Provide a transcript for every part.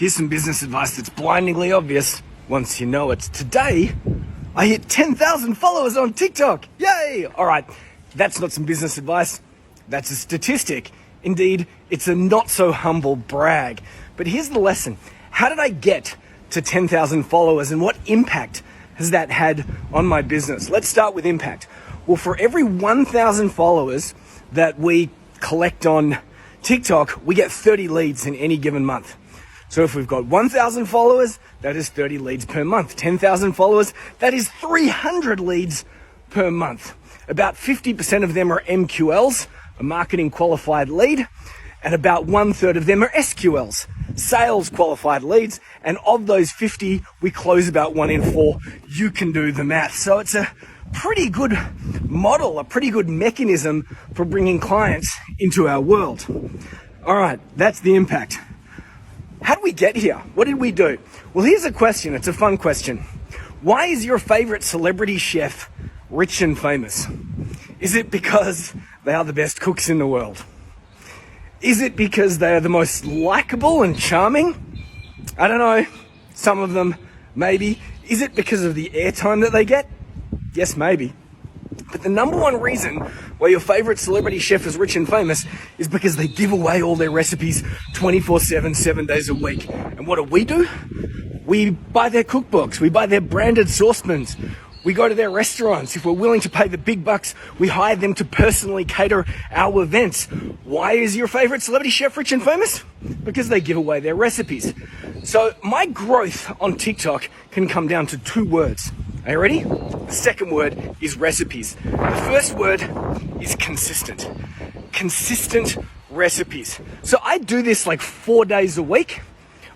Here's some business advice that's blindingly obvious once you know it. Today, I hit 10,000 followers on TikTok. Yay! All right, that's not some business advice. That's a statistic. Indeed, it's a not so humble brag. But here's the lesson. How did I get to 10,000 followers and what impact has that had on my business? Let's start with impact. Well, for every 1,000 followers that we collect on TikTok, we get 30 leads in any given month. So if we've got 1,000 followers, that is 30 leads per month. 10,000 followers, that is 300 leads per month. About 50% of them are MQLs, a marketing qualified lead, and about 1/3 of them are SQLs, sales qualified leads. And of those 50, we close about 1 in 4. You can do the math. So it's a pretty good model, a pretty good mechanism for bringing clients into our world. All right, that's the impact. How did we get here? What did we do? Well, here's a question. It's a fun question. Why is your favorite celebrity chef rich and famous? Is it because they are the best cooks in the world? Is it because they are the most likable and charming? I don't know. Some of them, maybe. Is it because of the airtime that they get? Yes, maybe. But the number one reason why your favorite celebrity chef is rich and famous is because they give away all their recipes 24/7, 7 days a week. And what do? We buy their cookbooks. We buy their branded saucepans. We go to their restaurants. If we're willing to pay the big bucks, we hire them to personally cater our events. Why is your favorite celebrity chef rich and famous? Because they give away their recipes. So my growth on TikTok can come down to 2 words. Are you ready? The second word is recipes. The first word is consistent. Consistent recipes. So I do this like 4 days a week.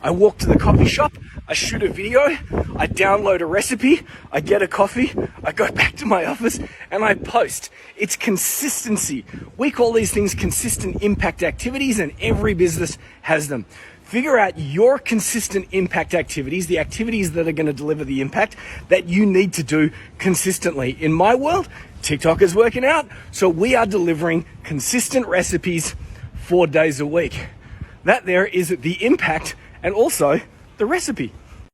I walk to the coffee shop, I shoot a video, I download a recipe, I get a coffee, I go back to my office and I post. It's consistency. We call these things consistent impact activities, and every business has them. Figure out your consistent impact activities, the activities that are going to deliver the impact that you need to do consistently. In my world, TikTok is working out, so we are delivering consistent recipes 4 days a week. That there is the impact and also the recipe.